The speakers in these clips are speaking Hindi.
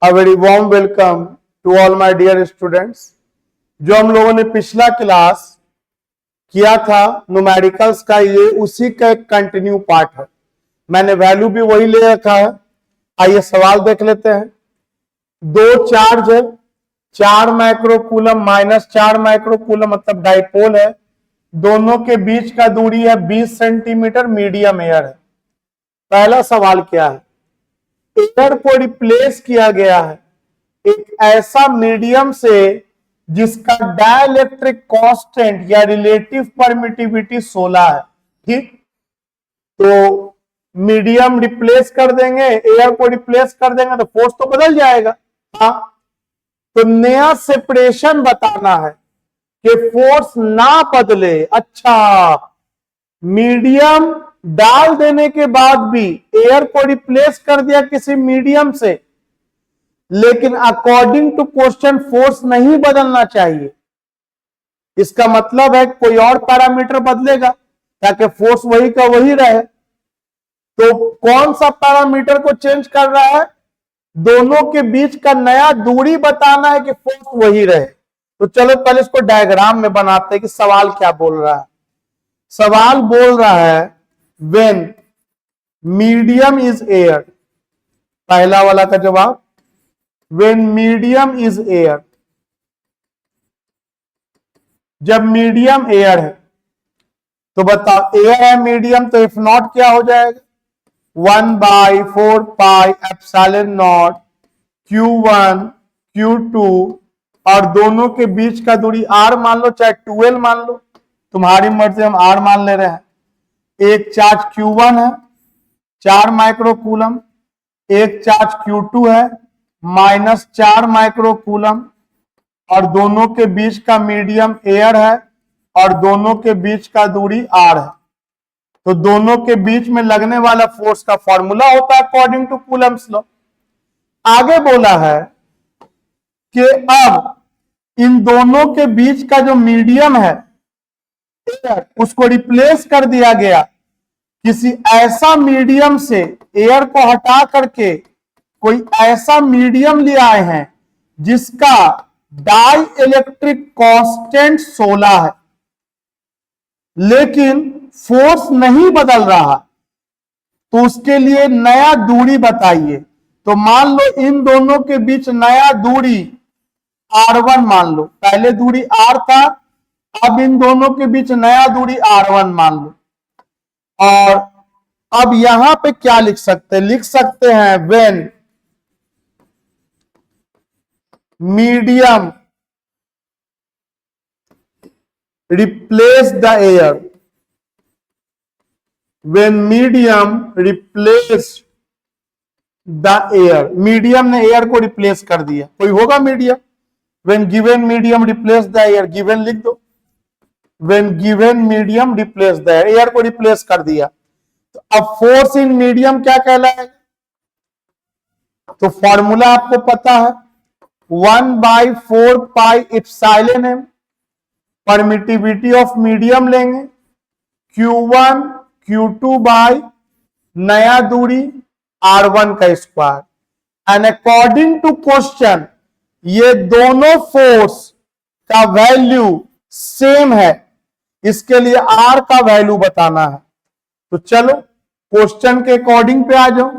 A very warm welcome to all my dear students। जो हम लोगों ने पिछला क्लास किया था न्यूमेरिकल्स का, ये उसी का एक कंटिन्यू पार्ट है। मैंने वैल्यू भी वही ले रखा है। आइए सवाल देख लेते हैं। दो चार्ज है, 4 माइक्रोकूलम माइनस 4 माइक्रोकूलम मतलब डाइपोल है। दोनों के बीच का दूरी है 20 सेंटीमीटर, मीडियम एयर है। पहला सवाल क्या है? एयर को रिप्लेस किया गया है एक ऐसा मीडियम से जिसका डाइलेक्ट्रिक कांस्टेंट या रिलेटिव परमिटिविटी 16 है। ठीक, तो मीडियम रिप्लेस कर देंगे, एयर को रिप्लेस कर देंगे तो फोर्स तो बदल जाएगा। हाँ, तो नया सेपरेशन बताना है कि फोर्स ना बदले। अच्छा, मीडियम डाल देने के बाद भी एयर को रिप्लेस कर दिया किसी मीडियम से, लेकिन अकॉर्डिंग टू क्वेश्चन फोर्स नहीं बदलना चाहिए। इसका मतलब है कोई और पैरामीटर बदलेगा ताकि फोर्स वही का वही रहे। तो कौन सा पैरामीटर को चेंज कर रहा है? दोनों के बीच का नया दूरी बताना है कि फोर्स वही रहे। तो चलो पहले इसको डायग्राम में बनाते हैं कि सवाल क्या बोल रहा है। सवाल बोल रहा है व्हेन मीडियम इज एयर। पहला वाला का जवाब व्हेन मीडियम इज एयर। जब मीडियम एयर है तो बताओ, एयर है मीडियम, तो इफ नॉट क्या हो जाएगा? 1/4 pi epsilon not Q1 Q2, और दोनों के बीच का दूरी R मान लो चाहे 12 मान लो, तुम्हारी मर्जी, हम R मान ले रहे हैं। एक चार्ज Q1 है 4 माइक्रोकूलम, एक चार्ज Q2 है माइनस 4 माइक्रोकूलम, और दोनों के बीच का मीडियम एयर है और दोनों के बीच का दूरी R है। तो दोनों के बीच में लगने वाला फोर्स का फॉर्मूला होता है अकॉर्डिंग टू कूलम्स लॉ। आगे बोला है कि अब इन दोनों के बीच का जो मीडियम है एयर, उसको रिप्लेस कर दिया गया किसी ऐसा मीडियम से। एयर को हटा करके कोई ऐसा मीडियम ले आए हैं जिसका डाई इलेक्ट्रिक कांस्टेंट 16 है, लेकिन फोर्स नहीं बदल रहा। तो उसके लिए नया दूरी बताइए। तो मान लो इन दोनों के बीच नया दूरी R1 मान लो। पहले दूरी R था, अब इन दोनों के बीच नया दूरी R1 मान लो। और अब यहां पे क्या लिख सकते हैं? लिख सकते हैं when medium replace the air. When medium replace the air, medium ने एयर को रिप्लेस कर दिया। कोई होगा medium? When given medium replace the air, given लिख दो। When given medium replace the air को रिप्लेस कर दिया, तो अब फोर्स इन मीडियम क्या कहलाएगा? तो फॉर्मूला आपको पता है 1/4 pi epsilon m। Permittivity of medium लेंगे Q1 Q2 बाय नया दूरी R1 का square. And according to question ये दोनों फोर्स का वैल्यू सेम है, इसके लिए R का वैल्यू बताना है। तो चलो क्वेश्चन के अकॉर्डिंग पे आ जाओ।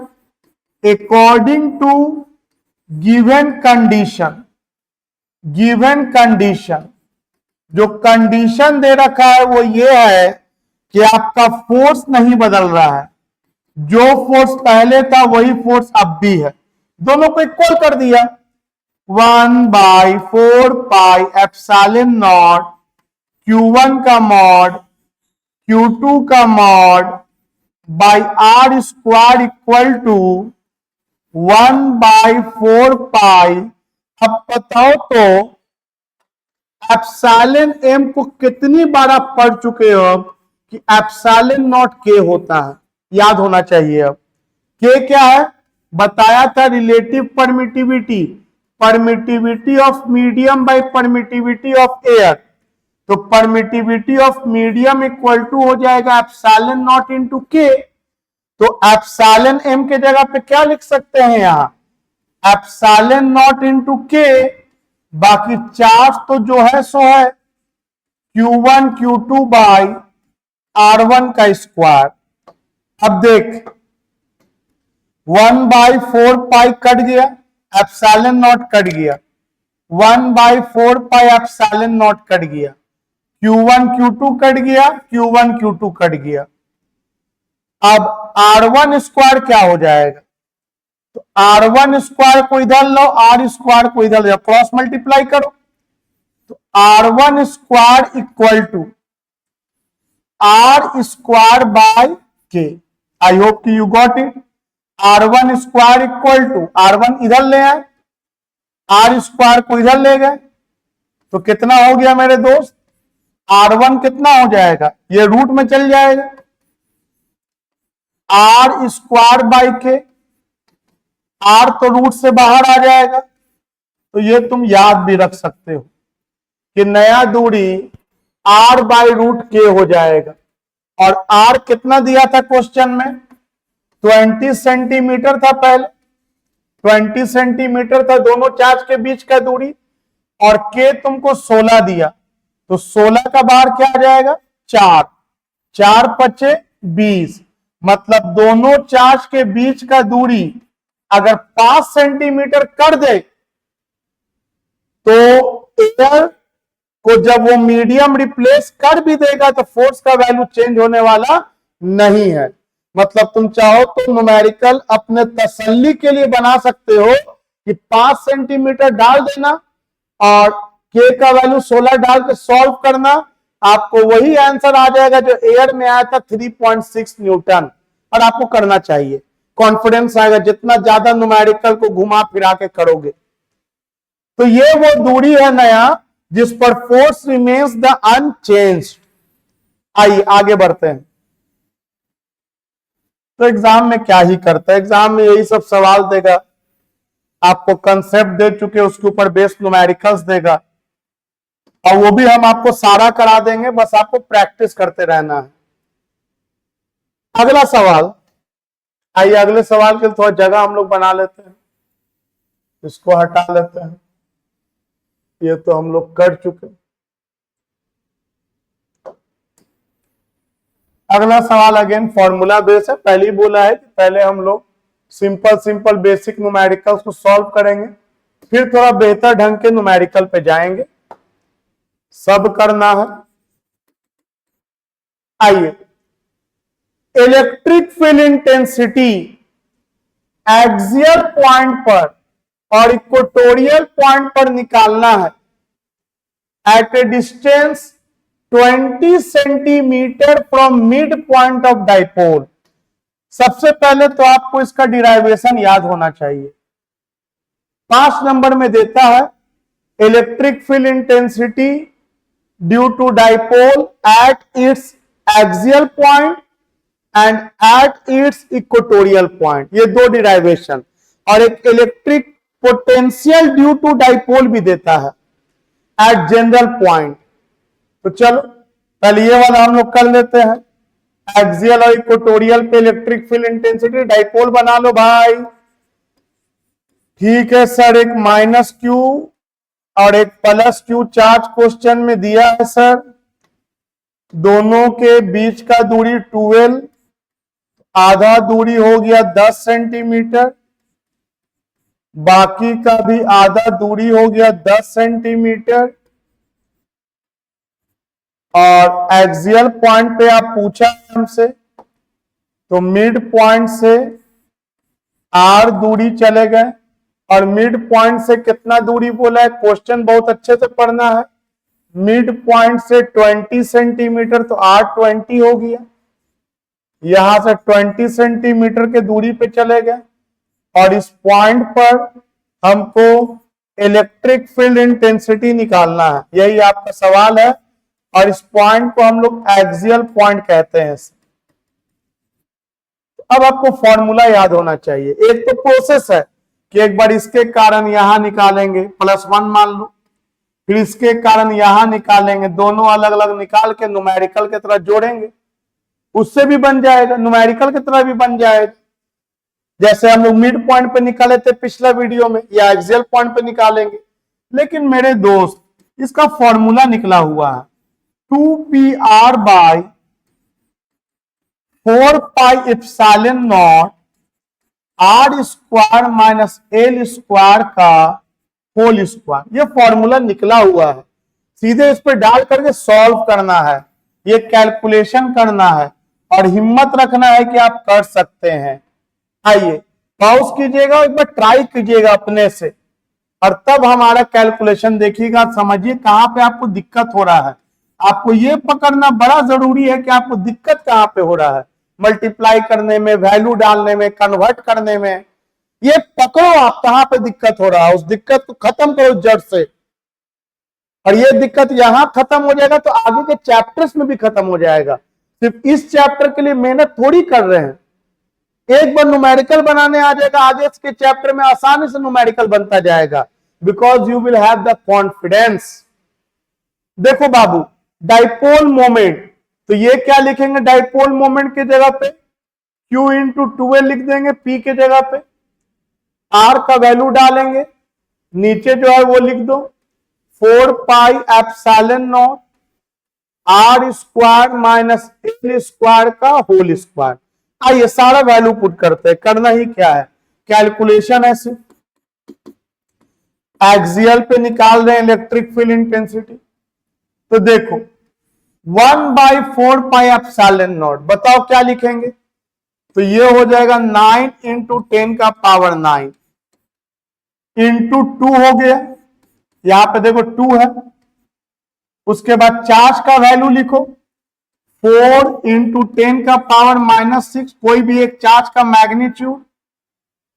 According to given condition, given condition, जो कंडीशन दे रखा है वो ये है कि आपका फोर्स नहीं बदल रहा है। जो फोर्स पहले था वही फोर्स अब भी है। दोनों को इक्वल कर दिया। 1/4 पाई एप्सिलॉन नॉट Q1 का मॉड Q2 का mod by R square equal to 1/4 pi. अब बताओ तो एप्सिलॉन m को कितनी बार आप पढ़ चुके हो अब कि एप्सिलॉन नॉट k होता है? याद होना चाहिए। अब k क्या है? बताया था relative permittivity, permittivity of medium by permittivity of air. तो permittivity of medium equal to हो जाएगा एप्सिलॉन नॉट इंटू k। तो एप्सिलॉन m के जगह पे क्या लिख सकते हैं? यहां एप्सिलॉन नॉट इंटू के, बाकी चार्ज तो जो है सो है Q1 Q2 बाई R1 का स्क्वायर। अब देख 1/4 पाई कट गया, एप्सिलॉन नॉट कट गया, 1/4 पाई एप्सिलॉन नॉट कट गया, Q1 Q2 कट गया, Q1 Q2 कट गया। अब R1 स्क्वायर क्या हो जाएगा, तो R1 स्क्वायर को इधर लो, R स्क्वायर को इधर लो, क्रॉस मल्टीप्लाई करो, तो R1 square equal to R square by के। आई होप कि you got it. R1 square equal to R1 इधर ले आए, R स्क्वायर को इधर ले गए, तो कितना हो गया मेरे दोस्त, R1 कितना हो जाएगा, ये रूट में चल जाएगा, R स्क्वायर बाई के, R तो रूट से बाहर आ जाएगा। तो ये तुम याद भी रख सकते हो कि नया दूरी R बाई रूट के हो जाएगा। और R कितना दिया था क्वेश्चन में, 20 सेंटीमीटर था, पहले 20 सेंटीमीटर था दोनों चार्ज के बीच का दूरी, और K तुमको 16 दिया, तो 16 का बाहर क्या आ जाएगा, 4, 4 पचे 20, मतलब दोनों चार्ज के बीच का दूरी अगर 5 सेंटीमीटर कर दे तो एयर को जब वो मीडियम रिप्लेस कर भी देगा तो फोर्स का वैल्यू चेंज होने वाला नहीं है। मतलब तुम चाहो तो न्यूमेरिकल अपने तसल्ली के लिए बना सकते हो कि 5 सेंटीमीटर डाल देना और के का वैल्यू 16 डाल के सॉल्व करना, आपको वही आंसर आ जाएगा जो एयर में आया था 3.6 न्यूटन। और आपको करना चाहिए, कॉन्फिडेंस आएगा जितना ज्यादा न्यूमेरिकल को घुमा फिरा के करोगे। तो ये वो दूरी है नया जिस पर फोर्स रिमेन्स द अनचेंज्ड। आइए आगे बढ़ते हैं। तो एग्जाम में क्या ही करता है, एग्जाम में यही सब सवाल देगा, आपको कंसेप्ट दे चुके उसके ऊपर बेस्ड न्यूमेरिकल्स देगा, और वो भी हम आपको सारा करा देंगे, बस आपको प्रैक्टिस करते रहना है। अगला सवाल, आइए अगले सवाल के लिए थोड़ा जगह हम लोग बना लेते हैं, इसको हटा लेते हैं, ये तो हम लोग कर चुके। अगला सवाल अगेन फॉर्मूला बेस है, पहले ही बोला है कि पहले हम लोग सिंपल बेसिक न्यूमेरिकल्स को सॉल्व करेंगे, फिर थोड़ा बेहतर ढंग के न्यूमेरिकल पे जाएंगे, सब करना है। आइए, electric field intensity axial point पर और इक्वेटोरियल पॉइंट पर निकालना है at a distance 20 centimetre from mid point of dipole. सबसे पहले तो आपको इसका डिराइवेशन याद होना चाहिए। 5 नंबर में देता है electric field intensity due to dipole at its axial point and at its equatorial point, ये दो डिराइवेशन, और एक electric potential due to dipole भी देता है एट जनरल पॉइंट। तो चलो पहले ये वाला हम लोग कर लेते हैं, एक्सियल और इक्वेटोरियल पे इलेक्ट्रिक फील्ड इंटेंसिटी, डाइपोल बना लो भाई। ठीक है सर, एक माइनस क्यू और एक प्लस क्यू चार्ज क्वेश्चन में दिया है सर, दोनों के बीच का दूरी 12, आधा दूरी हो गया 10 सेंटीमीटर, बाकी का भी आधा दूरी हो गया 10 सेंटीमीटर, और एक्सियल पॉइंट पे आप पूछा हमसे, तो मिड पॉइंट से आर दूरी चले गए, और मिड पॉइंट से कितना दूरी बोला है, क्वेश्चन बहुत अच्छे से पढ़ना है। मिड पॉइंट से 20 सेंटीमीटर, तो आर 20 हो गया, यहां से 20 सेंटीमीटर के दूरी पे चले गए, और इस पॉइंट पर हमको इलेक्ट्रिक फील्ड इंटेंसिटी निकालना है, यही आपका सवाल है, और इस पॉइंट को हम लोग एक्सियल पॉइंट कहते हैं। अब आपको फॉर्मूला याद होना चाहिए। एक तो प्रोसेस है कि एक बार इसके कारण यहां निकालेंगे +1 मान लो, फिर इसके कारण यहां निकालेंगे, दोनों अलग अलग निकाल के न्यूमेरिकल की तरह जोड़ेंगे, उससे भी बन जाएगा, न्यूमेरिकल की तरह भी बन जाएगा। जैसे हम लोग मिड पॉइंट पे निकाले थे पिछला वीडियो में, या एक्सियल पॉइंट पे निकालेंगे। लेकिन मेरे दोस्त इसका फॉर्मूला निकला हुआ है 2pr by 4 pi epsilon naught R square minus L square का होल स्क्वायर। ये फॉर्मूला निकला हुआ है, सीधे इस पर डाल करके सॉल्व करना है, ये कैलकुलेशन करना है और हिम्मत रखना है कि आप कर सकते हैं। आइए पॉज कीजिएगा, एक बार ट्राई कीजिएगा अपने से और तब हमारा कैलकुलेशन देखिएगा, समझिए कहां पे आपको दिक्कत हो रहा है। आपको ये पकड़ना बड़ा जरूरी है कि आपको दिक्कत कहां पे हो रहा है, मल्टीप्लाई करने में, वैल्यू डालने में, कन्वर्ट करने में। ये पकड़ो आप कहां पे दिक्कत हो रहा है, उस दिक्कत को खत्म करो जड़ से। और ये दिक्कत यहां खत्म हो जाएगा तो आगे के चैप्टर्स में भी खत्म हो जाएगा। सिर्फ इस चैप्टर के लिए मेहनत थोड़ी कर रहे हैं, एक बार न्यूमेरिकल बनाने आ जाएगा, आगे इसके चैप्टर में आसानी से न्यूमेरिकल बनता जाएगा, because you will have the confidence. देखो बाबू, डाइपोल मोमेंट, तो ये क्या लिखेंगे डाइपोल मोमेंट की जगह पे Q इंटू 2a लिख देंगे, P के जगह पे R का वैल्यू डालेंगे, नीचे जो है वो लिख दो 4 pi epsilon naught R square minus L square का होल स्क्वायर। आइए सारा वैल्यू पुट करते हैं, करना ही क्या है, कैलकुलेशन है सिर्फ। एक्सियल पे निकाल रहे हैं इलेक्ट्रिक फील्ड इंटेंसिटी, तो देखो 1 बाई 4 पाई एप्सिलॉन नॉट, बताओ क्या लिखेंगे, तो ये हो जाएगा 9 इंटू 10 का पावर 9 इंटू 2 हो गया, यहां पे देखो 2 है। उसके बाद चार्ज का वैल्यू लिखो 4 इंटू 10 का पावर -6, कोई भी एक चार्ज का मैग्नीट्यूड,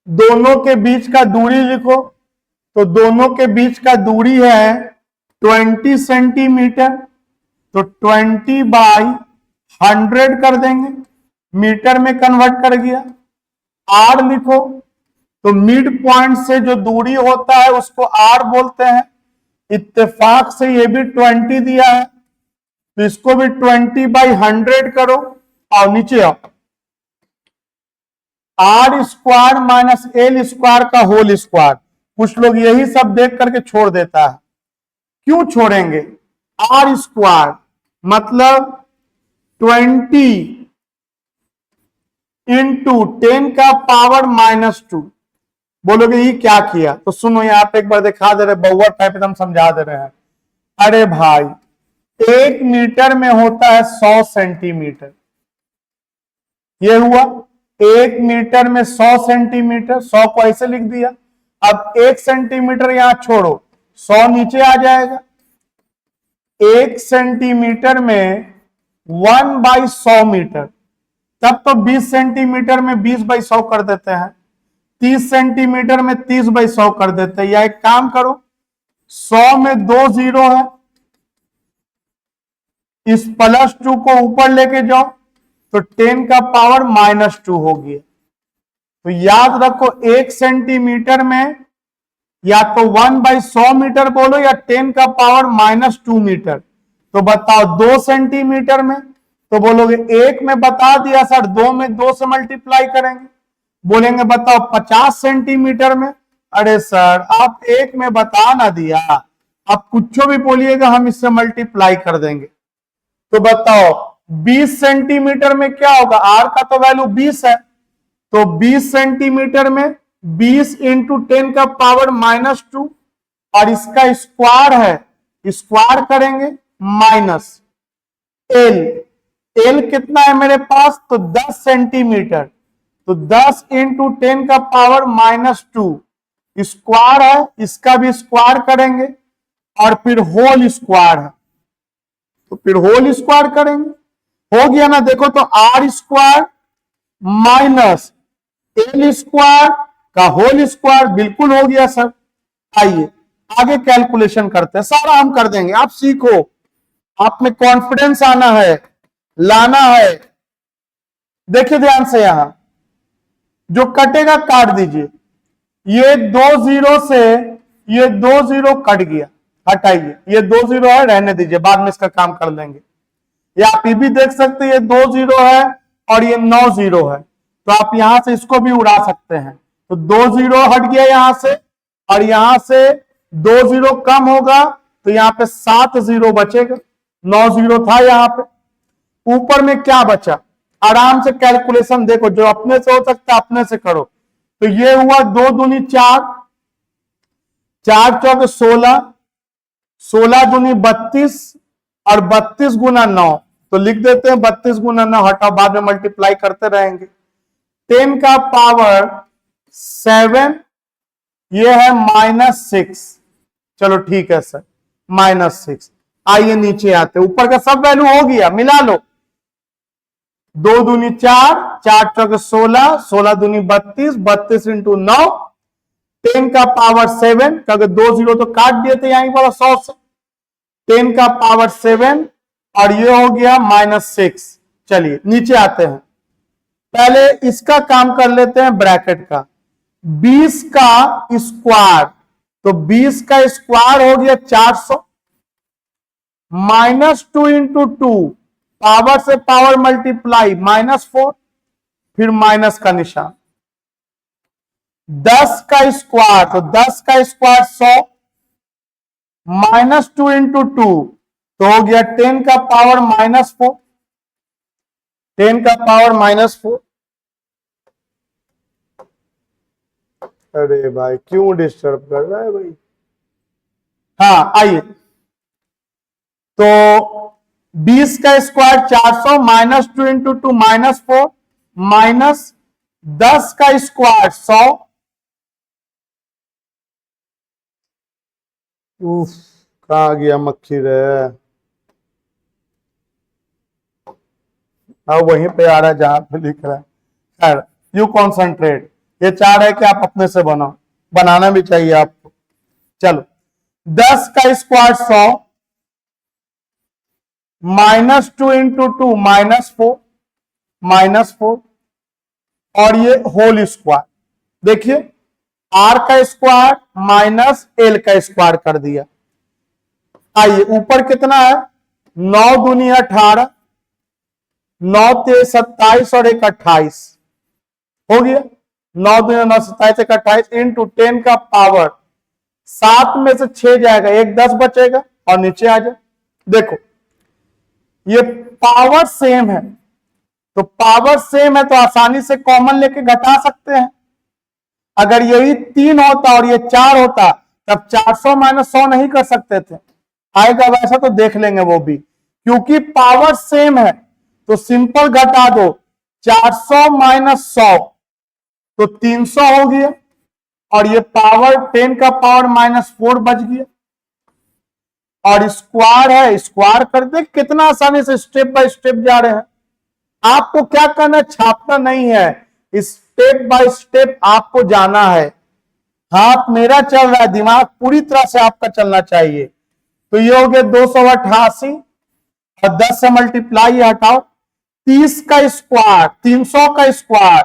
दोनों के बीच का दूरी लिखो, तो दोनों के बीच का दूरी है 20 सेंटीमीटर, तो 20 बाई 100 कर देंगे, मीटर में कन्वर्ट कर गया। आर लिखो, तो मिड पॉइंट से जो दूरी होता है उसको आर बोलते हैं, इत्तेफाक से ये भी 20 दिया है, तो इसको भी 20 बाई 100 करो और नीचे आओ, R square minus L square का होल स्क्वायर। कुछ लोग यही सब देख करके छोड़ देता है, क्यों छोड़ेंगे, आर स्क्वायर मतलब 20 इंटू 10 का पावर -2। बोलोगे ये क्या किया, तो सुनो यहां पे एक बार दिखा दे रहे, बहुआ टाइप एकदम समझा दे रहे हैं। अरे भाई 1 मीटर में होता है 100 सेंटीमीटर, ये हुआ 1 मीटर में 100 सेंटीमीटर, 100 को ऐसे लिख दिया। अब 1 सेंटीमीटर यहां छोड़ो, 100 नीचे आ जाएगा। 1 सेंटीमीटर में 1 बाई 100 मीटर, तब तो 20 सेंटीमीटर में 20 बाई 100 कर देते हैं, 30 सेंटीमीटर में 30 बाई 100 कर देते हैं। या एक काम करो, 100 में 2 जीरो है, इस +2 को ऊपर लेके जाओ तो 10 का पावर -2 हो गया। तो याद रखो 1 सेंटीमीटर में या तो 1 बाई 100 मीटर बोलो या 10 का पावर -2 मीटर। तो बताओ 2 सेंटीमीटर में, तो बोलोगे 1 में बता दिया सर, 2 में 2 से मल्टीप्लाई करेंगे। बोलेंगे बताओ 50 सेंटीमीटर में, अरे सर आप 1 में बता ना दिया, आप कुछ भी बोलिएगा हम इससे मल्टीप्लाई कर देंगे। तो बताओ 20 सेंटीमीटर में क्या होगा, आर का तो वैल्यू 20 है, तो 20 सेंटीमीटर में 20 इंटू 10 का पावर -2 और इसका स्क्वायर है, स्क्वायर करेंगे माइनस एल, एल कितना है मेरे पास, तो 10 सेंटीमीटर, तो 10 इंटू 10 का पावर -2 स्क्वायर है, इसका भी स्क्वायर करेंगे और फिर होल स्क्वायर है, तो फिर होल स्क्वायर करेंगे, हो गया ना। देखो तो R square minus L square का होल स्क्वायर, बिल्कुल हो गया सर। आइए आगे कैलकुलेशन करते हैं, सारा हम कर देंगे, आप सीखो, आप में कॉन्फिडेंस आना है, लाना है। देखिए ध्यान से, यहां जो कटेगा काट दीजिए, ये 2 जीरो से ये 2 जीरो कट गया, हटाइए, ये 2 जीरो है रहने दीजिए, बाद में इसका काम कर लेंगे। या आप ये भी देख सकते हैं, ये 2 जीरो है और ये 9 जीरो है, तो आप यहां से इसको भी उड़ा सकते हैं। तो 2 जीरो हट गया यहां से, और यहां से 2 जीरो कम होगा तो यहां पे 7 जीरो बचेगा, 9 जीरो था यहां पे। ऊपर में क्या बचा, आराम से कैलकुलेशन देखो, जो अपने से हो सकता है अपने से करो। तो ये हुआ 2 दूनी 4, 4 चौके 16, 16 दूनी 32, और 32 गुना 9, तो लिख देते हैं 32 गुना 9, हटाओ बाद में मल्टीप्लाई करते रहेंगे। 10 का पावर 7, ये है -6, चलो ठीक है सर, -6। आइए नीचे आते, ऊपर का सब वैल्यू हो गया, मिला लो। 2 दूनी 4, 4 चौके 16, 16 दूनी 32, 32 इंटू 9, 10 का पावर 7, क्योंकि 2 जीरो तो काट दिए थे यहीं पर 100 से, 10 का पावर 7, और ये हो गया -6। चलिए नीचे आते हैं, पहले इसका काम कर लेते हैं ब्रैकेट का। 20 का स्क्वायर, तो 20 का स्क्वायर हो गया 400, -2 इंटू 2, पावर से पावर मल्टीप्लाई, -4, फिर माइनस का निशान। 10 का स्क्वायर, तो 10 का स्क्वायर 100, -2 इंटू 2, तो हो गया 10 का पावर -4, 10 का पावर -4। अरे भाई क्यों डिस्टर्ब कर रहा है भाई। हाँ आइए, तो 20 का स्क्वायर 400, -2 इंटू 2 -4, माइनस 10 का स्क्वायर 100, कहा गया मक्खी रे, अब वहीं पे आ रहा है जहां पे लिख रहा है। खैर यू कॉन्सेंट्रेट, ये चाह रहे कि आप अपने से बनाओ, बनाना भी चाहिए आपको। चलो 10 का स्क्वायर 100, -2 इंटू 2 -4, -4, और ये होल स्क्वायर। देखिए r का स्क्वायर माइनस l का स्क्वायर कर दिया। आइए ऊपर कितना है, 9 दूनी 18, 9 ते 27 और 1 28, हो गया 9 दूनी 9 27 1 28 इंटू 10 का पावर 7 में से 6 जाएगा, 1 10 बचेगा, और नीचे आ जाए। देखो ये पावर सेम है, तो पावर सेम है तो आसानी से कॉमन लेके घटा सकते हैं। अगर यही 3 होता और ये 4 होता तब 400 - 100 नहीं कर सकते थे, आएगा वैसा तो देख लेंगे वो भी। क्योंकि पावर सेम है तो सिंपल घटा दो, 400 - 100 तो 300 हो गया, और ये पावर 10 का पावर -4 बच गया, और स्क्वायर है, स्क्वायर कर दे। कितना आसानी से स्टेप बाय स्टेप जा रहे हैं। आपको क्या करना, छापना नहीं है, स्टेप बाय स्टेप आपको जाना है। हाथ मेरा चल रहा है, दिमाग पूरी तरह से आपका चलना चाहिए। तो ये हो गया 288, और 10 से मल्टीप्लाई हटाओ, 30 का स्क्वायर 300 का स्क्वायर,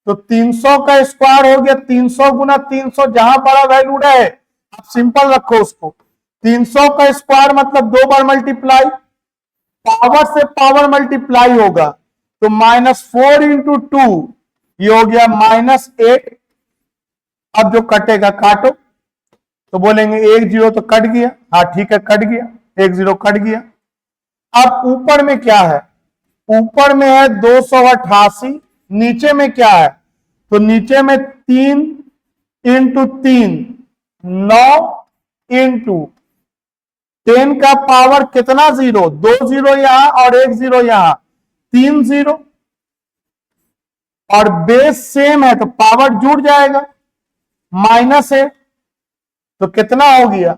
तो 300 का स्क्वायर हो गया 300 गुना 300, जहां बड़ा वैल्यू रहे आप सिंपल रखो उसको। 300 का स्क्वायर मतलब 2 बार मल्टीप्लाई, पावर से पावर मल्टीप्लाई होगा, तो -4 इंटू 2, ये हो गया -8। अब जो कटेगा काटो, तो बोलेंगे 1 जीरो तो कट गया, हाँ ठीक है कट गया, 1 जीरो कट गया। अब ऊपर में क्या है, ऊपर में है 288, नीचे में क्या है, तो नीचे में 3 इंटू 3, 9 इंटू 10 का पावर कितना जीरो, 2 जीरो यहां और 1 जीरो यहां, 3 जीरो, और बेस सेम है तो पावर जुड़ जाएगा, -8, तो कितना हो गया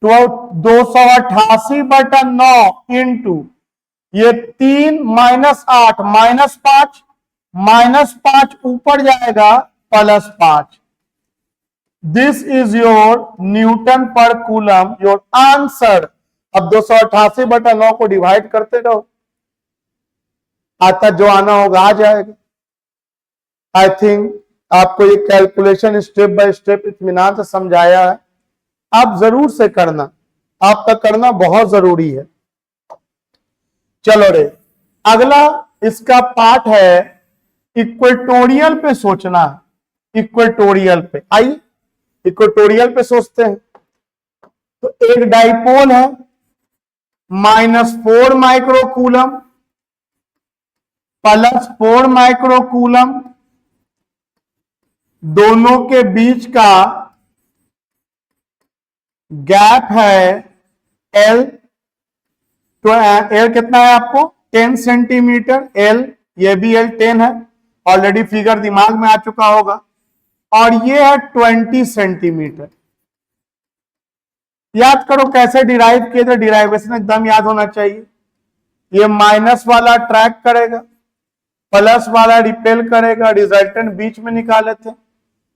288/9 इंटू ये 3 -8 -5, -5 ऊपर जाएगा +5। दिस इज योर न्यूटन पर कूलम, योर आंसर। अब 288/9 को डिवाइड करते रहो, आता जो आना होगा आ जाएगा। आई थिंक आपको ये कैलकुलेशन स्टेप बाय स्टेप इत्मीनान से समझाया है, आप जरूर से करना, आपका करना बहुत जरूरी है। चलो रे, अगला इसका पार्ट है इक्वेटोरियल पे सोचना है, इक्वेटोरियल पे। आइए इक्वेटोरियल पे सोचते हैं। तो एक डाइपोल है -4 माइक्रोकूलम +4 माइक्रोकूलम, दोनों के बीच का गैप है L। तो L कितना है आपको 10 सेंटीमीटर L, ये भी L 10 है, ऑलरेडी फिगर दिमाग में आ चुका होगा। और ये है 20 सेंटीमीटर। याद करो कैसे डिराइव किए थे, डिराइवेशन एकदम याद होना चाहिए। ये माइनस वाला ट्रैक करेगा, प्लस वाला रिपेल करेगा, रिजल्टेंट बीच में निकाले थे।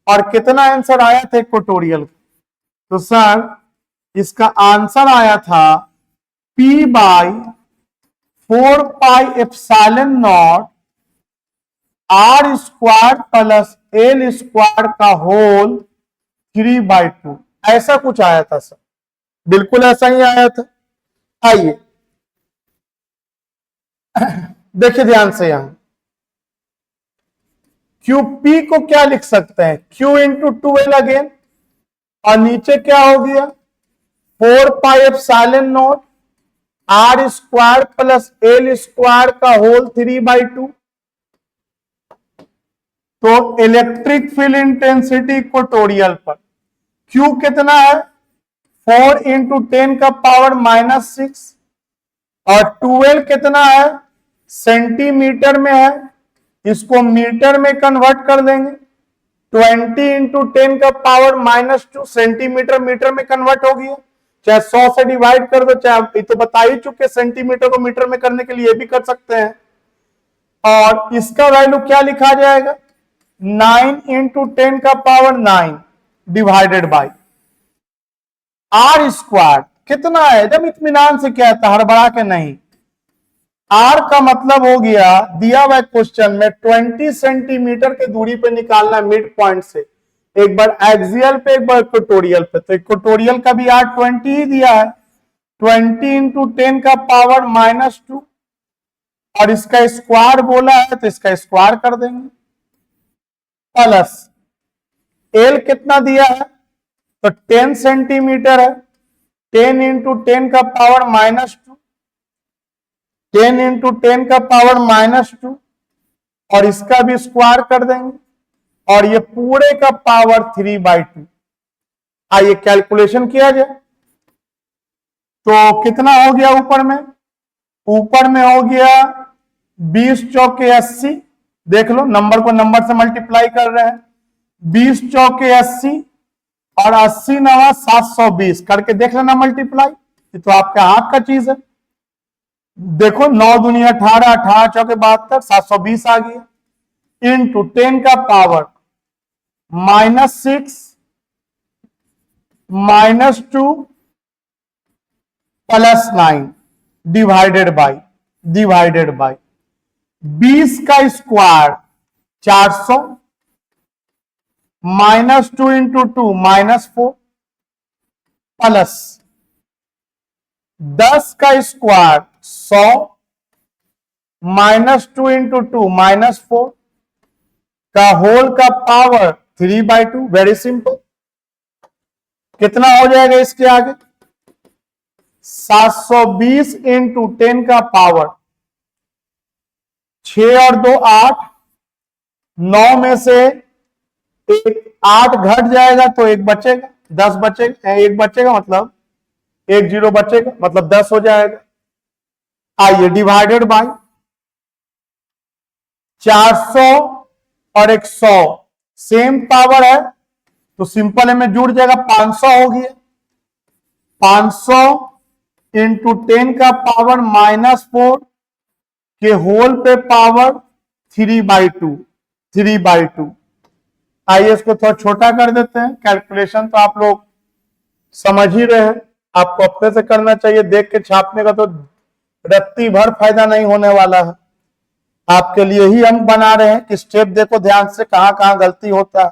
और कितना आंसर आया था इक्वेटोरियल? तो सर इसका आंसर आया था P/4πε0 R² + L² का होल 3/2, ऐसा कुछ आया था सर, बिल्कुल ऐसा ही आया था। आइए देखिए ध्यान से, यहां QP को क्या लिख सकते हैं, Q इंटू 2L अगेन, और नीचे क्या हो गया 4πε0 R² + L² का होल 3/2। तो इलेक्ट्रिक फील्ड इंटेंसिटी इक्वेटोरियल पर Q कितना है 4 × 10⁻⁻6, और 2L कितना है सेंटीमीटर में है, इसको मीटर में कन्वर्ट कर देंगे। 20 × 10⁻⁻2 सेंटीमीटर मीटर में कन्वर्ट हो गया। चाहे 100 से डिवाइड कर दो, चाहे तो बता ही चुके सेंटीमीटर को मीटर में करने के लिए भी कर सकते हैं। और इसका वैल्यू क्या लिखा जाएगा 9 × 10⁻9 डिवाइडेड बाई R² कितना है, जब इत्मीनान से कहता है, हड़बड़ा के नहीं। R का मतलब हो गया दिया हुआ क्वेश्चन में 20 सेंटीमीटर की दूरी पे निकालना मिड पॉइंट से, एक बार एक्सियल पे एक बार इक्वेटोरियल पे। तो इक्वेटोरियल का भी R 20 ही दिया है, 20 × 10⁻⁻2, और इसका स्क्वायर बोला है तो इसका स्क्वायर कर देंगे, प्लस L कितना दिया है तो 10 सेंटीमीटर है, 10 × 10⁻⁻2, 10 × 10⁻⁻2, और इसका भी स्क्वायर कर देंगे, और ये पूरे का पावर 3/2। आइए कैलकुलेशन किया जाए। तो कितना हो गया ऊपर में हो गया 20 चौके 80, देख लो नंबर को नंबर से मल्टीप्लाई कर रहे हैं, 20 चौके 80 और 80 9 720 करके देख लेना मल्टीप्लाई, ये तो आपके हाथ का चीज है। देखो 9 दूनी 18, 18 चौके 72, 720 आ गया, इंटू 10 का पावर -6 -2 +9 डिवाइडेड बाई 20 का स्क्वायर 400, -2 × 2 -4, प्लस 10 का स्क्वायर 100, -2 × 2 -4 का होल का पावर 3/2। वेरी सिंपल, कितना हो जाएगा इसके आगे 720 × 10 का पावर 6 और 2 8, 9 में से एक 8 घट जाएगा तो एक बचेगा, 10 बचेगा, एक बचेगा मतलब एक 0 बचेगा, मतलब 10 हो जाएगा। आइए डिवाइडेड बाय 400 और 100 सेम पावर है तो सिंपल है में जुड़ जाएगा, 500 हो गया, 500 × 10 का पावर -4 के होल पे पावर 3/2। आइए इसको थोड़ा छोटा कर देते हैं। कैलकुलेशन तो आप लोग समझ ही रहे हैं, आपको अपने से करना चाहिए, देख के छापने का तो रत्ती भर फायदा नहीं होने वाला है। आपके लिए ही हम बना रहे हैं कि स्टेप देखो ध्यान से कहां कहां गलती होता है।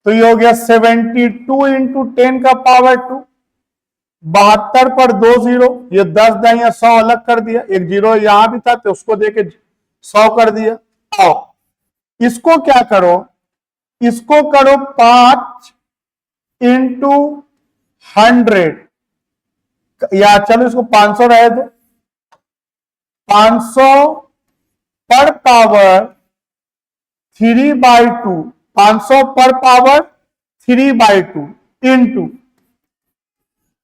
तो ये हो गया 72 × 10 का पावर 2, 72 पर 2 0, ये 10 दाइया 100 अलग कर दिया, एक 0 यहां भी था तो उसको देके 100 कर दिया। आओ इसको क्या करो, इसको करो 5 इंटू 100, या चलो इसको 500 रहे दो, 500 पर पावर 3/2, 500 पर पावर 3/2 इंटू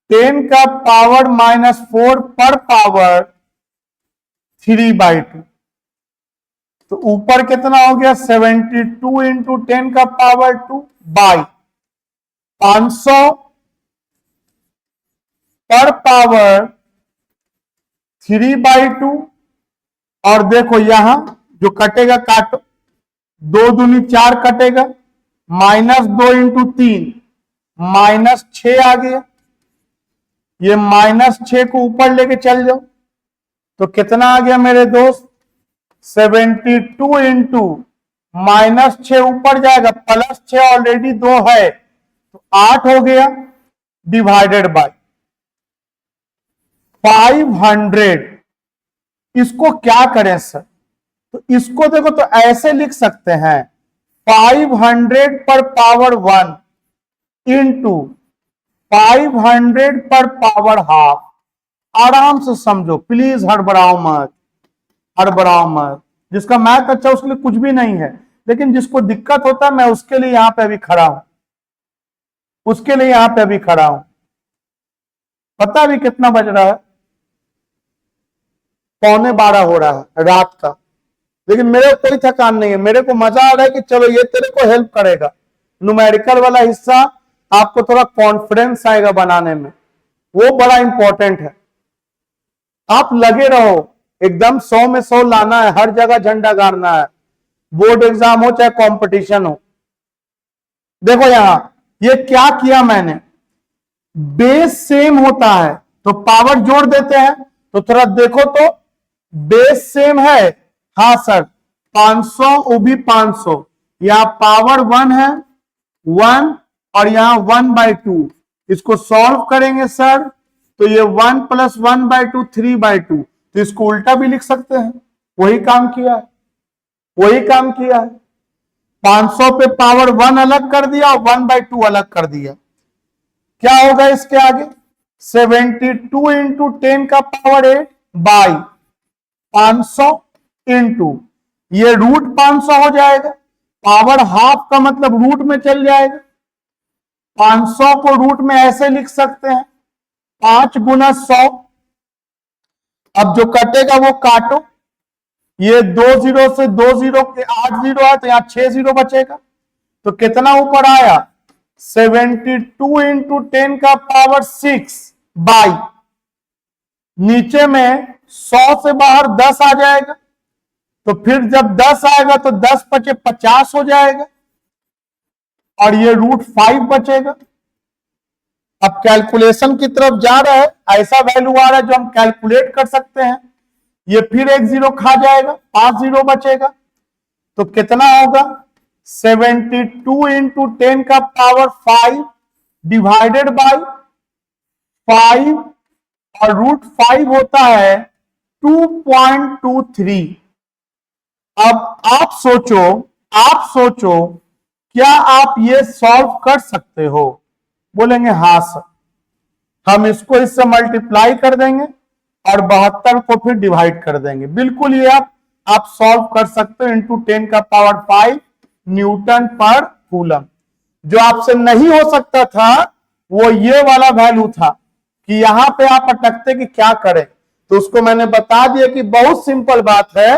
10 का पावर -4 पर पावर 3/2। तो ऊपर कितना हो गया, 72 इंटू 10 का पावर 2 बाई 500 पर पावर 3/2। और देखो यहां जो कटेगा काटो, 2 दूनी 4 कटेगा, -2 इंटू 3 -6 आ गया। ये -6 को ऊपर लेके चल जाओ तो कितना आ गया मेरे दोस्त, 72 इंटू -6 ऊपर जाएगा, +6 ऑलरेडी 2 है तो 8 हो गया, डिवाइडेड बाय 500। इसको क्या करें सर, तो इसको देखो तो ऐसे लिख सकते हैं 500 पर पावर 1 इंटू 500 पर पावर हाफ। आराम से समझो प्लीज, हड़बड़ाओ मत, हड़बड़ाओ मत। जिसका मैथ अच्छा उसके लिए कुछ भी नहीं है, लेकिन जिसको दिक्कत होता है मैं उसके लिए यहां पे अभी खड़ा हूं, उसके लिए यहां पे अभी खड़ा हूं। पता भी कितना बज रहा है, 11:15 हो रहा है रात का, लेकिन मेरे को कोई थकान नहीं है। मेरे को मजा आ रहा है कि चलो ये तेरे को हेल्प करेगा, न्यूमेरिकल वाला हिस्सा आपको थोड़ा कॉन्फिडेंस आएगा बनाने में, वो बड़ा इंपॉर्टेंट है। आप लगे रहो, एकदम 100 में 100 लाना है, हर जगह झंडा गाड़ना है, बोर्ड एग्जाम हो चाहे कंपटीशन हो। देखो यहां ये क्या किया मैंने, बेस सेम होता है तो पावर जोड़ देते हैं, तो थोड़ा देखो तो बेस सेम है, हाँ सर 500 वो भी 500, यहां पावर 1 है 1 और यहां 1/2। इसको सॉल्व करेंगे सर तो ये 1 + 1/2 3/2, तो इसको उल्टा भी लिख सकते हैं। वही काम किया है, वही काम किया है। 500 पे पावर 1 अलग कर दिया और 1/2 अलग कर दिया। क्या होगा इसके आगे, 72 इंटू 10 का पावर 8 बाई 500 इंटू ये रूट 500 हो जाएगा, पावर हाफ का मतलब रूट में चल जाएगा। 500 को रूट में ऐसे लिख सकते हैं 5 गुना 100। अब जो कटेगा वो काटो, ये 2 0 से 2 0 के 8 0 है तो यहां 6 0 बचेगा, तो कितना ऊपर आया 72 इंटू 10 का पावर 6 बाई, नीचे में 100 से बाहर 10 आ जाएगा, तो फिर जब 10 आएगा तो 10 बचे 50 हो जाएगा और ये √5 बचेगा। अब कैलकुलेशन की तरफ जा रहा है, ऐसा वैल्यू आ रहा है जो हम कैलकुलेट कर सकते हैं। ये फिर 1 0 खा जाएगा, 5 0 बचेगा, तो कितना होगा 72 इंटू 10 का पावर 5 डिवाइडेड बाई 5 और √5 होता है 2.23। अब आप सोचो क्या आप ये सॉल्व कर सकते हो? बोलेंगे हाँ सर, हम इसको इससे मल्टीप्लाई कर देंगे और 72 को फिर डिवाइड कर देंगे। बिल्कुल ये आप सॉल्व कर सकते हो, इंटू 10 का पावर 5 न्यूटन पर कूलम। जो आपसे नहीं हो सकता था वो ये वाला वैल्यू था कि यहां पे आप अटकते कि क्या करें, तो उसको मैंने बता दिया कि बहुत सिंपल बात है,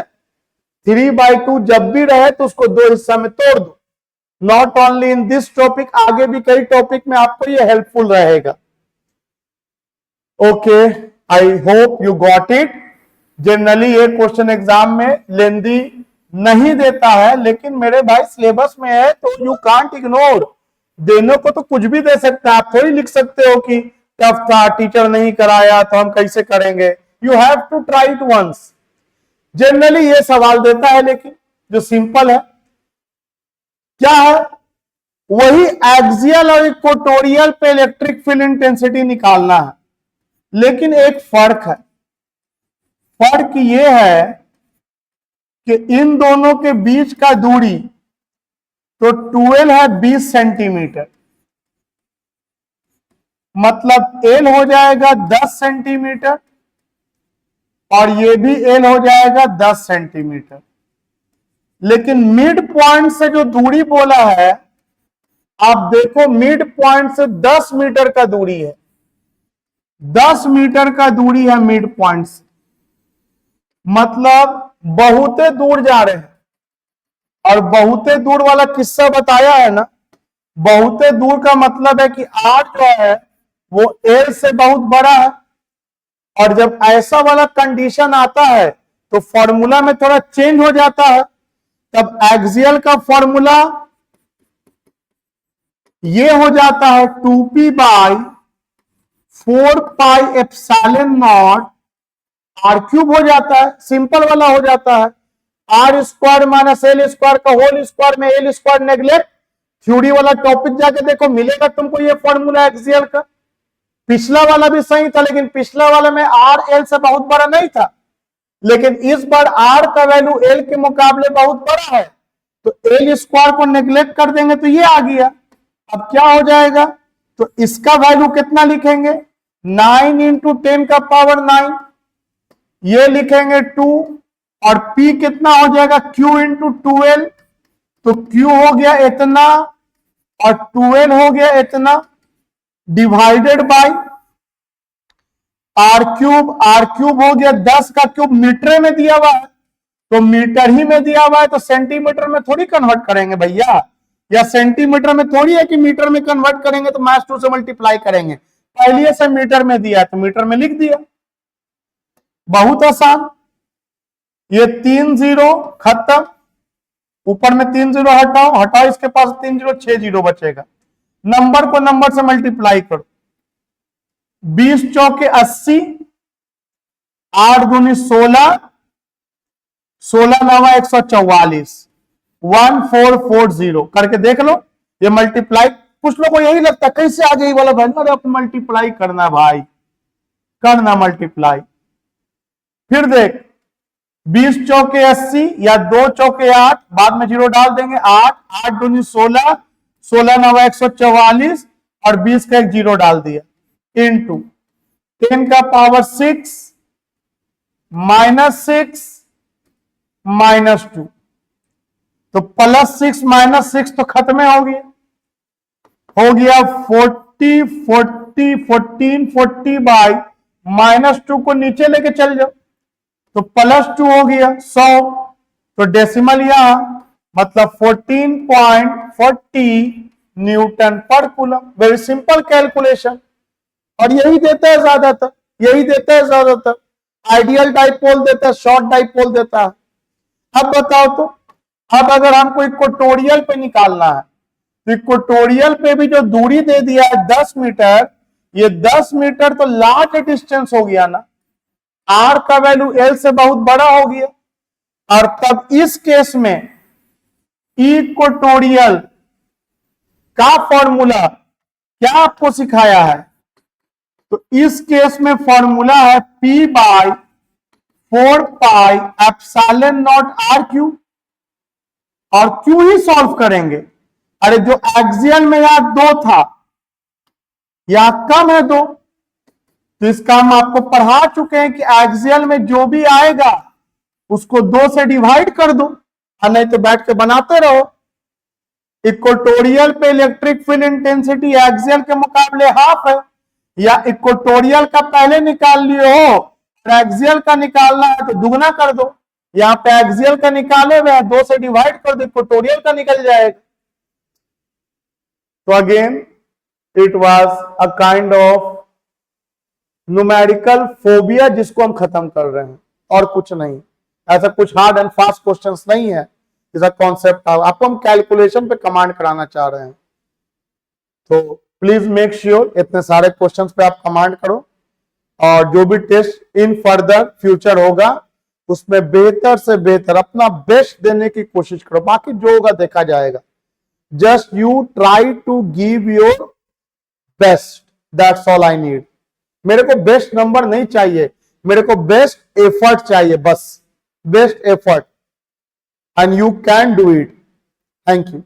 3/2 जब भी रहे तो उसको 2 हिस्सा में तोड़ दो। Not only in this topic, आगे भी कई टॉपिक में आपको ये हेल्पफुल रहेगा। Okay, I hope you got it. Generally ये क्वेश्चन एग्जाम में लेंदी नहीं देता है, लेकिन मेरे भाई सिलेबस में है तो यू कांट इग्नोर। देने को तो कुछ भी दे सकता है, आप थोड़ी लिख सकते हो कि टफ था, टीचर नहीं कराया तो हम कैसे करेंगे। You have to try it once. Generally ये सवाल देता है, लेकिन जो सिंपल है क्या है, वही एक्सियल और इक्वेटोरियल पे इलेक्ट्रिक फील्ड इंटेंसिटी निकालना है। लेकिन एक फर्क है, फर्क ये है कि इन दोनों के बीच का दूरी तो 12 है 20 सेंटीमीटर, मतलब एल हो जाएगा 10 सेंटीमीटर और ये भी एल हो जाएगा 10 सेंटीमीटर। लेकिन मिड पॉइंट से जो दूरी बोला है, आप देखो मिड पॉइंट से 10 मीटर का दूरी है, 10 मीटर का दूरी है मिड पॉइंट से, मतलब बहुते दूर जा रहे हैं। और बहुते दूर वाला किस्सा बताया है ना, बहुते दूर का मतलब है कि आर जो है वो एल से बहुत बड़ा है। और जब ऐसा वाला कंडीशन आता है तो फॉर्मूला में थोड़ा चेंज हो जाता है। तब एक्सियल का फॉर्मूला ये हो जाता है 2p by 4 pi epsilon naught R cube हो जाता है, सिंपल वाला हो जाता है। R square minus L square का होल स्क्वायर में एल स्क्वायर नेग्लेक्ट, थ्योरी वाला टॉपिक जाके देखो, मिलेगा तुमको ये फॉर्मूला एक्सियल का। पिछला वाला भी सही था, लेकिन पिछला वाला में आर एल से बहुत बड़ा नहीं था, लेकिन इस बार आर का वैल्यू एल के मुकाबले बहुत बड़ा है, तो एल स्क्वायर को नेग्लेक्ट कर देंगे तो ये आ गया। अब क्या हो जाएगा, तो इसका वैल्यू कितना लिखेंगे, 9 इंटू 10 का पावर 9, ये लिखेंगे 2, और P कितना हो जाएगा, Q इंटू 12, तो Q हो गया इतना और 12 हो गया इतना, डिवाइडेड बाय आर क्यूब हो गया 10 का क्यूब, मीटर में दिया हुआ है तो मीटर ही में दिया हुआ है, तो सेंटीमीटर में थोड़ी कन्वर्ट करेंगे भैया, या सेंटीमीटर में थोड़ी है कि मीटर में कन्वर्ट करेंगे, तो मास 2 से मल्टीप्लाई करेंगे। पहले से मीटर में दिया तो मीटर में लिख दिया, बहुत आसान। ये 3 जीरो खत्म, ऊपर में 3 जीरो हटाओ इसके पास 3 जीरो, 6 जीरो बचेगा। नंबर को नंबर से मल्टीप्लाई करो, 20 चौके 80, 8 दूनी 16, 16 नवा 144, 1440 करके देख लो। ये मल्टीप्लाई, कुछ लोगों को यही लगता है कैसे आ गई वाला भाई, अरे आपको मल्टीप्लाई करना भाई, करना मल्टीप्लाई। फिर देख 20 चौके 80 या 2 चौके 8, बाद में जीरो डाल देंगे, 8 दूनी 16, 16 नवा 144 और 20 का एक जीरो डाल दिया, इनटू 10 का पावर 6 माइनस 6 माइनस 2, तो प्लस 6 माइनस 6 तो खत्म हो गया, 40 40 14 40 बाई माइनस 2 को नीचे लेके चल जाओ तो प्लस 2 हो गया 100, तो डेसिमल यहां, मतलब 14.40 न्यूटन पर कूलम। वेरी सिंपल कैलकुलेशन, और यही देता है ज्यादातर, यही देता है ज्यादातर, आइडियल डाइपोल देता है, शॉर्ट डाइपोल देता है। अब बताओ तो, अब अगर हमको इक्वेटोरियल पे निकालना है तो इक्वेटोरियल पे भी जो दूरी दे दिया है 10 मीटर, ये 10 मीटर तो लार्ज डिस्टेंस हो गया ना, आर का वैल्यू एल से बहुत बड़ा हो गया। और तब इस केस में इक्वेटोरियल का फॉर्मूला क्या आपको सिखाया है, तो इस केस में फॉर्मूला है P by 4 pi epsilon naught R cube, और क्यू ही सॉल्व करेंगे। अरे जो एक्सियल में यहां 2 था, यहां कम है 2, तो इसका हम आपको पढ़ा चुके हैं कि एक्सियल में जो भी आएगा उसको 2 से डिवाइड कर दो, और नहीं तो बैठ के बनाते रहो। इक्वेटोरियल पे इलेक्ट्रिक फील्ड इंटेंसिटी एक्सियल के मुकाबले हाफ है, या इक्वेटोरियल का पहले निकाल लिए हो और एक्सियल का निकालना है तो दुगना कर दो, यहां पे एक्सियल का निकाले हुए 2 से डिवाइड कर दो, इक्वेटोरियल का निकल जाएगा। तो again it was a kind of numerical phobia जिसको हम खत्म कर रहे हैं, और कुछ नहीं। ऐसा कुछ हार्ड एंड फास्ट क्वेश्चंस नहीं है, इसका कॉन्सेप्ट आपको हम कैलकुलेशन पे कमांड कराना चाह रहे हैं। तो प्लीज मेक श्योर इतने सारे क्वेश्चंस पे आप कमांड करो, और जो भी टेस्ट इन फर्दर फ्यूचर होगा उसमें बेहतर से बेहतर अपना बेस्ट देने की कोशिश करो, बाकी जो होगा देखा जाएगा। Just you try to give your best, that's all I need. मेरे को बेस्ट नंबर नहीं चाहिए, मेरे को बेस्ट एफर्ट चाहिए, बस best effort. and you can do it. Thank you.